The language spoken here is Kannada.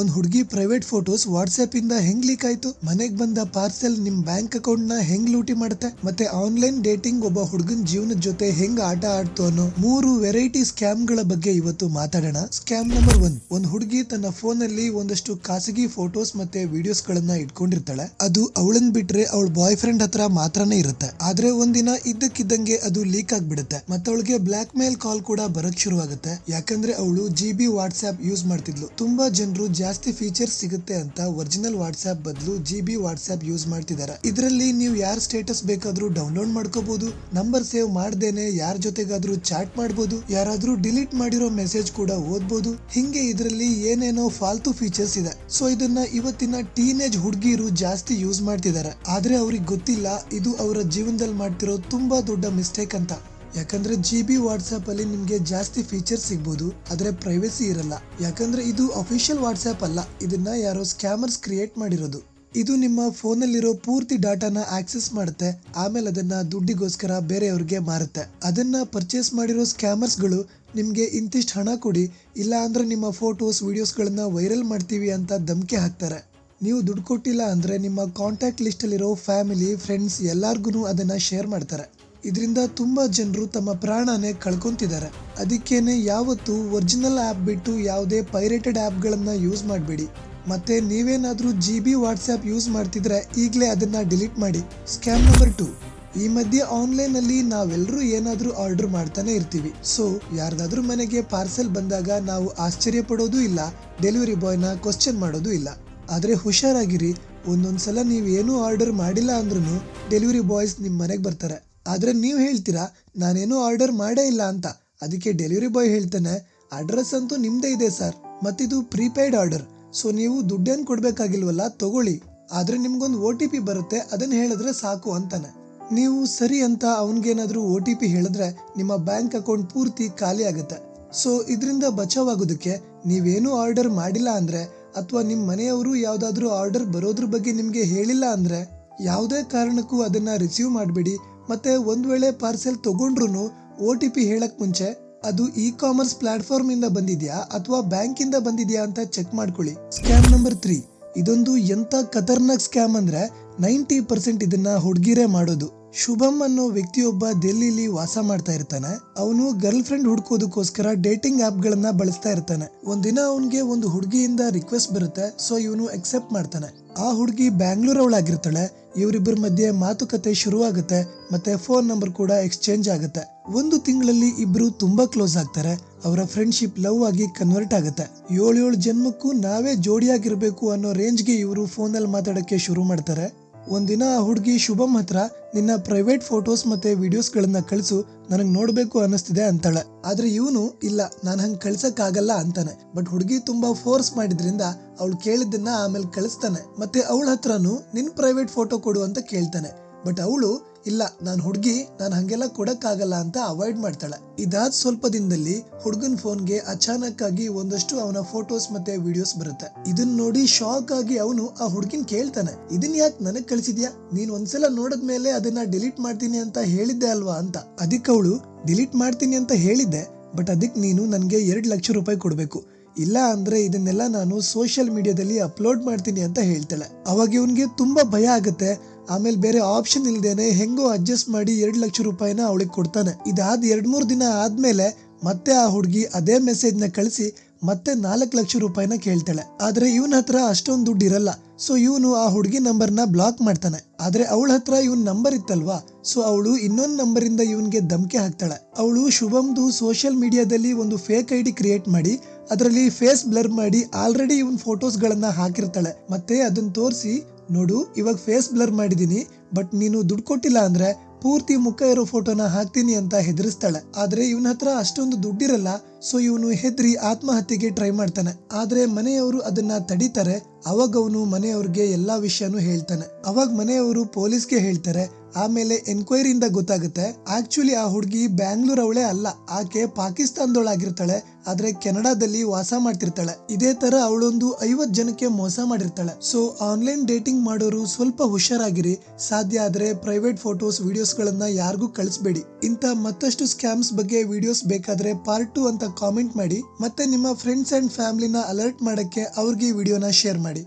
ಒಂದ್ ಹುಡುಗಿ ಪ್ರೈವೇಟ್ ಫೋಟೋಸ್ ವಾಟ್ಸ್ಆಪ್ ಇಂದ ಹೆಂಗ್ ಲೀಕ್ ಆಯ್ತು, ಮನೆಗ್ ಬಂದ ಪಾರ್ಸೆಲ್ ನಿಮ್ ಬ್ಯಾಂಕ್ ಅಕೌಂಟ್ ನ ಹೆಂಗ್ ಲೂಟಿ ಮಾಡುತ್ತೆ, ಮತ್ತೆ ಆನ್ಲೈನ್ ಡೇಟಿಂಗ್ ಒಬ್ಬ ಹುಡುಗನ್ ಜೀವನದ ಜೊತೆ ಹೆಂಗ್ ಆಟ ಆಡ್ತು ಅನ್ನೋ 3 ವೆರೈಟಿ ಸ್ಕ್ಯಾಮ್ ಗಳ ಬಗ್ಗೆ ಇವತ್ತು ಮಾತಾಡೋಣ. Scam number 1. ಒಂದ್ ಹುಡುಗಿ ತನ್ನ ಫೋನ್ ಅಲ್ಲಿ ಒಂದಷ್ಟು ಖಾಸಗಿ ಫೋಟೋಸ್ ಮತ್ತೆ ವಿಡಿಯೋಸ್ ಗಳನ್ನ ಇಟ್ಕೊಂಡಿರ್ತಾಳೆ. ಅದು ಅವಳನ್ ಬಿಟ್ರೆ ಅವಳ ಬಾಯ್ ಫ್ರೆಂಡ್ ಹತ್ರ ಮಾತ್ರನೇ ಇರುತ್ತೆ. ಆದ್ರೆ ಒಂದಿನ ಇದ್ದಕ್ಕಿದ್ದಂಗೆ ಅದು ಲೀಕ್ ಆಗ್ಬಿಡುತ್ತೆ. ಮತ್ತೆ ಅವಳಿಗೆ ಬ್ಲಾಕ್ ಮೇಲ್ ಕಾಲ್ ಕೂಡ ಬರಕ್ ಶುರು ಆಗುತ್ತೆ. ಯಾಕಂದ್ರೆ ಅವಳು GB ವಾಟ್ಸ್ಆಪ್ ಯೂಸ್ ಮಾಡ್ತಿದ್ಲು. ತುಂಬಾ ಜನರು ಜಾಸ್ತಿ ಫೀಚರ್ಸ್ ಸಿಗುತ್ತೆ ಅಂತ ಒರಿಜಿನಲ್ ವಾಟ್ಸ್ಆಪ್ ಬದಲು GB ವಾಟ್ಸ್ಆಪ್ ಯೂಸ್ ಮಾಡ್ತಿದ್ದಾರೆ. ಇದರಲ್ಲಿ ನೀವು ಯಾರ ಸ್ಟೇಟಸ್ ಬೇಕಾದ್ರೂ ಡೌನ್ಲೋಡ್ ಮಾಡ್ಕೋಬಹುದು, ನಂಬರ್ ಸೇವ್ ಮಾಡ್ದೇನೆ ಯಾರ ಜೊತೆಗಾದ್ರೂ ಚಾಟ್ ಮಾಡಬಹುದು, ಯಾರಾದ್ರೂ ಡಿಲೀಟ್ ಮಾಡಿರೋ ಮೆಸೇಜ್ ಕೂಡ ಓದ್ಬೋದು. ಹಿಂಗೆ ಇದರಲ್ಲಿ ಏನೇನೋ ಫಾಲ್ತು ಫೀಚರ್ಸ್ ಇದೆ. ಸೊ ಇದನ್ನ ಇವತ್ತಿನ ಟೀನೇಜ್ ಹುಡುಗಿರು ಜಾಸ್ತಿ ಯೂಸ್ ಮಾಡ್ತಿದ್ದಾರೆ. ಆದ್ರೆ ಅವ್ರಿಗೆ ಗೊತ್ತಿಲ್ಲ ಇದು ಅವರ ಜೀವನದಲ್ಲಿ ಮಾಡ್ತಿರೋ ತುಂಬಾ ದೊಡ್ಡ ಮಿಸ್ಟೇಕ್ ಅಂತ. ಯಾಕಂದ್ರೆ GB ವಾಟ್ಸ್ಆಪ್ ಅಲ್ಲಿ ನಿಮ್ಗೆ ಜಾಸ್ತಿ ಫೀಚರ್ಸ್ ಸಿಗ್ಬೋದು, ಆದ್ರೆ ಪ್ರೈವಸಿ ಇರಲ್ಲ. ಯಾಕಂದ್ರೆ ಇದು ಅಫಿಷಿಯಲ್ ವಾಟ್ಸ್ಆಪ್ ಅಲ್ಲ, ಇದನ್ನ ಯಾರೋ ಸ್ಕ್ಯಾಮರ್ಸ್ ಕ್ರಿಯೇಟ್ ಮಾಡಿರೋದು. ಇದು ನಿಮ್ಮ ಫೋನ್ ಅಲ್ಲಿರೋ ಪೂರ್ತಿ ಡಾಟಾನ ಆಕ್ಸೆಸ್ ಮಾಡುತ್ತೆ, ಆಮೇಲೆ ಅದನ್ನ ದುಡ್ಡಿಗೋಸ್ಕರ ಬೇರೆಯವ್ರಿಗೆ ಮಾರುತ್ತೆ. ಅದನ್ನ ಪರ್ಚೇಸ್ ಮಾಡಿರೋ ಸ್ಕ್ಯಾಮರ್ಸ್ ಗಳು ನಿಮ್ಗೆ ಇಂತಿಷ್ಟು ಹಣ ಕೊಡಿ, ಇಲ್ಲ ಅಂದ್ರೆ ನಿಮ್ಮ ಫೋಟೋಸ್ ವಿಡಿಯೋಸ್ ಗಳನ್ನ ವೈರಲ್ ಮಾಡ್ತೀವಿ ಅಂತ ಧಮಕಿ ಹಾಕ್ತಾರೆ. ನೀವು ದುಡ್ಡು ಕೊಟ್ಟಿಲ್ಲ ಅಂದ್ರೆ ನಿಮ್ಮ ಕಾಂಟ್ಯಾಕ್ಟ್ ಲಿಸ್ಟ್ ಅಲ್ಲಿರೋ ಫ್ಯಾಮಿಲಿ ಫ್ರೆಂಡ್ಸ್ ಎಲ್ಲಾರ್ಗು ಅದನ್ನ ಶೇರ್ ಮಾಡ್ತಾರೆ. ಇದರಿಂದ ತುಂಬಾ ಜನರು ತಮ್ಮ ಪ್ರಾಣನೇ ಕಳ್ಕೊಂತಿದ್ದಾರೆ. ಅದಕ್ಕೇನೆ ಯಾವತ್ತು ಒರಿಜಿನಲ್ ಆಪ್ ಬಿಟ್ಟು ಯಾವುದೇ ಪೈರೇಟೆಡ್ ಆಪ್ ಗಳನ್ನ ಯೂಸ್ ಮಾಡಬೇಡಿ. ಮತ್ತೆ ನೀವೇನಾದ್ರೂ GB ವಾಟ್ಸ್ಆಪ್ ಯೂಸ್ ಮಾಡ್ತಿದ್ರೆ ಈಗಲೇ ಅದನ್ನ ಡಿಲೀಟ್ ಮಾಡಿ. Scam number 2. ಈ ಮಧ್ಯೆ ಆನ್ಲೈನ್ ಅಲ್ಲಿ ನಾವೆಲ್ಲರೂ ಏನಾದ್ರೂ ಆರ್ಡರ್ ಮಾಡ್ತಾನೆ ಇರ್ತೀವಿ. ಸೊ ಯಾರ್ದಾದ್ರೂ ಮನೆಗೆ ಪಾರ್ಸೆಲ್ ಬಂದಾಗ ನಾವು ಆಶ್ಚರ್ಯ ಪಡೋದು ಇಲ್ಲ, ಡೆಲಿವರಿ ಬಾಯ್ನ ಕ್ವಶನ್ ಮಾಡೋದು ಇಲ್ಲ. ಆದ್ರೆ ಹುಷಾರಾಗಿರಿ, ಒಂದೊಂದ್ಸಲ ನೀವೇನು ಆರ್ಡರ್ ಮಾಡಿಲ್ಲ ಅಂದ್ರೂ ಡೆಲಿವರಿ ಬಾಯ್ಸ್ ನಿಮ್ ಮನೆಗೆ ಬರ್ತಾರೆ. ಆದ್ರೆ ನೀವು ಹೇಳ್ತೀರಾ ನಾನೇನು ಆರ್ಡರ್ ಮಾಡೇ ಇಲ್ಲ ಅಂತ. ಅದಕ್ಕೆ ಡೆಲಿವರಿ ಬಾಯ್ ಹೇಳ್ತಾನೆ, ಅಡ್ರೆಸ್ ಅಂತೂ ನಿಮ್ದೇ ಇದೆ ಸರ್, ಮತ್ತಿದು ಪ್ರೀಪೇಯ್ಡ್ ಆರ್ಡರ್, ಸೊ ನೀವು ದುಡ್ಡೇನು ಕೊಡ್ಬೇಕಾಗಿಲ್ವಲ್ಲ, ತಗೊಳ್ಳಿ. ಆದ್ರೆ ನಿಮ್ಗೊಂದು OTP ಬರುತ್ತೆ, ಅದನ್ನ ಹೇಳಿದ್ರೆ ಸಾಕು ಅಂತಾನೆ. ನೀವು ಸರಿ ಅಂತ ಅವನ್ಗೇನಾದ್ರೂ OTP ಹೇಳಿದ್ರೆ ನಿಮ್ಮ ಬ್ಯಾಂಕ್ ಅಕೌಂಟ್ ಪೂರ್ತಿ ಖಾಲಿ ಆಗುತ್ತೆ. ಸೊ ಇದರಿಂದ ಬಚಾವಾಗೋದಕ್ಕೆ ನೀವೇನು ಆರ್ಡರ್ ಮಾಡಿಲ್ಲ ಅಂದ್ರೆ, ಅಥವಾ ನಿಮ್ ಮನೆಯವರು ಯಾವ್ದಾದ್ರು ಆರ್ಡರ್ ಬರೋದ್ರ ಬಗ್ಗೆ ನಿಮ್ಗೆ ಹೇಳಿಲ್ಲ ಅಂದ್ರೆ ಯಾವುದೇ ಕಾರಣಕ್ಕೂ ಅದನ್ನ ರಿಸೀವ್ ಮಾಡಬೇಡಿ. ಮತ್ತೆ ಒಂದ್ ವೇಳೆ ಪಾರ್ಸೆಲ್ ತಗೊಂಡ್ರು OTP ಹೇಳಕ್ ಮುಂಚೆ ಅದು ಇ-ಕಾಮರ್ಸ್ ಪ್ಲಾಟ್ಫಾರ್ಮ್ ಇಂದ ಬಂದಿದ್ಯಾ ಅಥವಾ ಬ್ಯಾಂಕ್ ಇಂದ ಬಂದಿದ್ಯಾ ಅಂತ ಚೆಕ್ ಮಾಡ್ಕೊಳ್ಳಿ. Scam number 3. ಇದೊಂದು ಎಂತ ಖತರ್ನಾಕ್ ಸ್ಕ್ಯಾಮ್ ಅಂದ್ರೆ 90% ಇದನ್ನ ಹುಡುಗಿರೇ ಮಾಡೋದು. ಶುಭಮ್ ಅನ್ನೋ ವ್ಯಕ್ತಿಯೊಬ್ಬ ಡೆಲ್ಲಿಲಿ ವಾಸ ಮಾಡ್ತಾ ಇರ್ತಾನೆ. ಅವನು ಗರ್ಲ್ ಫ್ರೆಂಡ್ ಹುಡ್ಕೋದಕ್ಕೋಸ್ಕರ ಡೇಟಿಂಗ್ ಆಪ್ ಗಳನ್ನ ಬಳಸ್ತಾ ಇರ್ತಾನೆ. ಒಂದಿನ ಅವನ್ಗೆ ಒಂದು ಹುಡುಗಿಯಿಂದ ರಿಕ್ವೆಸ್ಟ್ ಬರುತ್ತೆ. ಸೊ ಇವನು ಅಕ್ಸೆಪ್ಟ್ ಮಾಡ್ತಾನೆ. ಆ ಹುಡುಗಿ ಬ್ಯಾಂಗ್ಳೂರ್ ಅವಳಾಗಿರ್ತಾಳೆ. ಇವರಿಬ್ಬರ ಮಧ್ಯೆ ಮಾತುಕತೆ ಶುರು ಆಗುತ್ತೆ, ಮತ್ತೆ ಫೋನ್ ನಂಬರ್ ಕೂಡ ಎಕ್ಸ್ಚೇಂಜ್ ಆಗುತ್ತೆ. 1 ತಿಂಗಳಲ್ಲಿ ಇಬ್ರು ತುಂಬಾ ಕ್ಲೋಸ್ ಆಗ್ತಾರೆ. ಅವರ ಫ್ರೆಂಡ್ಶಿಪ್ ಲವ್ ಆಗಿ ಕನ್ವರ್ಟ್ ಆಗುತ್ತೆ. 7 ಜನ್ಮಕ್ಕೂ ನಾವೇ ಜೋಡಿಯಾಗಿರ್ಬೇಕು ಅನ್ನೋ ರೇಂಜ್ಗೆ ಇವರು ಫೋನ್ ಅಲ್ಲಿ ಮಾತಾಡಕ್ಕೆ ಶುರು ಮಾಡ್ತಾರೆ. ಒಂದಿನ ಆ ಹುಡುಗಿ ಶುಭಮ್ ಹತ್ರ ನಿನ್ನ ಪ್ರೈವೇಟ್ ಫೋಟೋಸ್ ಮತ್ತೆ ವಿಡಿಯೋಸ್ ಗಳನ್ನ ಕಳಿಸು, ನನಗ್ ನೋಡ್ಬೇಕು ಅನ್ನಿಸ್ತಿದೆ ಅಂತಾಳೆ. ಆದ್ರೆ ಇವನು ಇಲ್ಲ, ನಾನು ಹಂಗ್ ಕಳ್ಸಕ್ ಆಗಲ್ಲ ಅಂತಾನೆ. ಬಟ್ ಹುಡುಗಿ ತುಂಬಾ ಫೋರ್ಸ್ ಮಾಡಿದ್ರಿಂದ ಅವಳು ಕೇಳಿದ್ದನ್ನ ಆಮೇಲೆ ಕಳಿಸ್ತಾನೆ. ಮತ್ತೆ ಅವಳ ಹತ್ರನು ನಿನ್ ಪ್ರೈವೇಟ್ ಫೋಟೋ ಕೊಡು ಅಂತ ಕೇಳ್ತಾನೆ. ಬಟ್ ಅವಳು ಇಲ್ಲ, ನಾನ್ ಹುಡುಗಿ, ನಾನು ಹಂಗೆಲ್ಲ ಕೊಡಕ್ ಆಗಲ್ಲ ಅಂತ ಅವಾಯ್ಡ್ ಮಾಡ್ತಾಳೆ. ಇದಾದ ಸ್ವಲ್ಪ ದಿನದಲ್ಲಿ ಹುಡುಗನ್ ಫೋನ್ಗೆ ಅಚಾನಕ್ ಆಗಿ ಒಂದಷ್ಟು ಅವನ ಫೋಟೋಸ್ ಮತ್ತೆ ವಿಡಿಯೋಸ್ ಬರುತ್ತೆ. ಇದನ್ನ ನೋಡಿ ಶಾಕ್ ಆಗಿ ಅವನು ಆ ಹುಡುಗಿನ್ ಕೇಳ್ತಾನೆ, ಇದನ್ ಯಾಕೆ ನನಗ್ ಕಳಿಸಿದ್ಯಾ, ನೀನ್ ಒಂದ್ಸಲ ನೋಡಿದ್ಮೇಲೆ ಅದನ್ನ ಡಿಲೀಟ್ ಮಾಡ್ತೀನಿ ಅಂತ ಹೇಳಿದ್ದೆ ಅಲ್ವಾ ಅಂತ. ಅದಕ್ಕೆ ಅವಳು ಡಿಲೀಟ್ ಮಾಡ್ತೀನಿ ಅಂತ ಹೇಳಿದ್ದೆ, ಬಟ್ ಅದಕ್ಕೆ ನೀನು ನನ್ಗೆ 2 ಲಕ್ಷ ರೂಪಾಯಿ ಕೊಡ್ಬೇಕು, ಇಲ್ಲ ಅಂದ್ರೆ ಇದನ್ನೆಲ್ಲ ನಾನು ಸೋಷಿಯಲ್ ಮೀಡಿಯಾದಲ್ಲಿ ಅಪ್ಲೋಡ್ ಮಾಡ್ತೀನಿ ಅಂತ ಹೇಳ್ತಾಳೆ. ಅವಾಗ ಇವನ್ಗೆ ತುಂಬಾ ಭಯ ಆಗುತ್ತೆ. ಆಮೇಲೆ ಬೇರೆ ಆಪ್ಷನ್ ಇಲ್ದೇನೆ ಹೆಂಗೋ ಅಡ್ಜಸ್ಟ್ ಮಾಡಿ 2 ಲಕ್ಷ ರೂಪಾಯಿನ ಅವಳಿಗೆ ಕೊಡ್ತಾನೆ. ಇದಾದ 2-3 ದಿನ ಆದ್ಮೇಲೆ ಮತ್ತೆ ಆ ಹುಡುಗಿ ಅದೇ ಮೆಸೇಜ್ ನ ಕಳಿಸಿ ಮತ್ತೆ 4 ಲಕ್ಷ ರೂಪಾಯಿನ ಕೇಳ್ತಾಳೆ. ಆದ್ರೆ ಇವನ ಹತ್ರ ಅಷ್ಟೊಂದು ದುಡ್ಡು ಇರಲ್ಲ. ಸೊ ಇವನು ಆ ಹುಡುಗಿ ನಂಬರ್ನ ಬ್ಲಾಕ್ ಮಾಡ್ತಾನೆ. ಆದ್ರೆ ಅವಳ ಹತ್ರ ಇವನ್ ನಂಬರ್ ಇತ್ತಲ್ವಾ, ಸೊ ಅವಳು ಇನ್ನೊಂದು ನಂಬರ್ ಇಂದ ಇವನ್ಗೆ ಧಮಕಿ ಹಾಕ್ತಾಳೆ. ಅವಳು ಶುಭಮ್ದು ಸೋಷಿಯಲ್ ಮೀಡಿಯಾದಲ್ಲಿ ಒಂದು ಫೇಕ್ ID ಕ್ರಿಯೇಟ್ ಮಾಡಿ ಅದರಲ್ಲಿ ಫೇಸ್ ಬ್ಲರ್ ಮಾಡಿ ಆಲ್ರೆಡಿ ಇವನ್ ಫೋಟೋಸ್ ಗಳನ್ನ ಹಾಕಿರ್ತಾಳೆ. ಮತ್ತೆ ಅದನ್ನ ತೋರಿಸಿ, ನೋಡು ಇವಾಗ ಫೇಸ್ ಬ್ಲರ್ ಮಾಡಿದೀನಿ, ಬಟ್ ನೀನು ದುಡ್ಡು ಕೊಟ್ಟಿಲ್ಲ ಅಂದ್ರೆ ಪೂರ್ತಿ ಮುಖ ಇರೋ ಫೋಟೋನ ಹಾಕ್ತೀನಿ ಅಂತ ಹೆದರಿಸ್ತಾಳೆ. ಆದ್ರೆ ಇವನ ಹತ್ರ ಅಷ್ಟೊಂದು ದುಡ್ಡಿರಲ್ಲ. ಸೊ ಇವನು ಹೆದ್ರಿ ಆತ್ಮಹತ್ಯೆಗೆ ಟ್ರೈ ಮಾಡ್ತಾನೆ. ಆದ್ರೆ ಮನೆಯವರು ಅದನ್ನ ತಡೀತಾರೆ. ಅವಾಗ ಅವನು ಮನೆಯವ್ರಿಗೆ ಎಲ್ಲಾ ವಿಷಯನೂ ಹೇಳ್ತಾನೆ. ಅವಾಗ ಮನೆಯವರು ಪೊಲೀಸ್ಗೆ ಹೇಳ್ತಾರೆ. ಆಮೇಲೆ ಎನ್ಕ್ವೈರಿಯಿಂದ ಗೊತ್ತಾಗುತ್ತೆ ಆಕ್ಚುಲಿ ಆ ಹುಡುಗಿ ಬ್ಯಾಂಗ್ಳೂರ್ ಅವಳೇ ಅಲ್ಲ, ಆಕೆ ಪಾಕಿಸ್ತಾನದೊಳಗಿರ್ತಾಳೆ, ಆದ್ರೆ ಕೆನಡಾದಲ್ಲಿ ವಾಸ ಮಾಡ್ತಿರ್ತಾಳೆ. ಇದೇ ತರ ಅವಳೊಂದು 50 ಜನಕ್ಕೆ ಮೋಸ ಮಾಡಿರ್ತಾಳೆ. ಸೊ ಆನ್ಲೈನ್ ಡೇಟಿಂಗ್ ಮಾಡೋರು ಸ್ವಲ್ಪ ಹುಷಾರಾಗಿರಿ. ಸಾಧ್ಯ ಆದ್ರೆ ಪ್ರೈವೇಟ್ ಫೋಟೋಸ್ ವಿಡಿಯೋಸ್ ಗಳನ್ನ ಯಾರಿಗೂ ಕಳಿಸ್ಬೇಡಿ. ಇಂತ ಮತ್ತಷ್ಟು ಸ್ಕ್ಯಾಮ್ಸ್ ಬಗ್ಗೆ ವಿಡಿಯೋಸ್ ಬೇಕಾದ್ರೆ ಪಾರ್ಟ್ 2 ಅಂತ ಕಾಮೆಂಟ್ ಮಾಡಿ. ಮತ್ತೆ ನಿಮ್ಮ ಫ್ರೆಂಡ್ಸ್ ಅಂಡ್ ಫ್ಯಾಮಿಲಿನ ಅಲರ್ಟ್ ಮಾಡಕ್ಕೆ ಅವ್ರಿಗೆ ವಿಡಿಯೋನ ಶೇರ್ ಮಾಡಿ.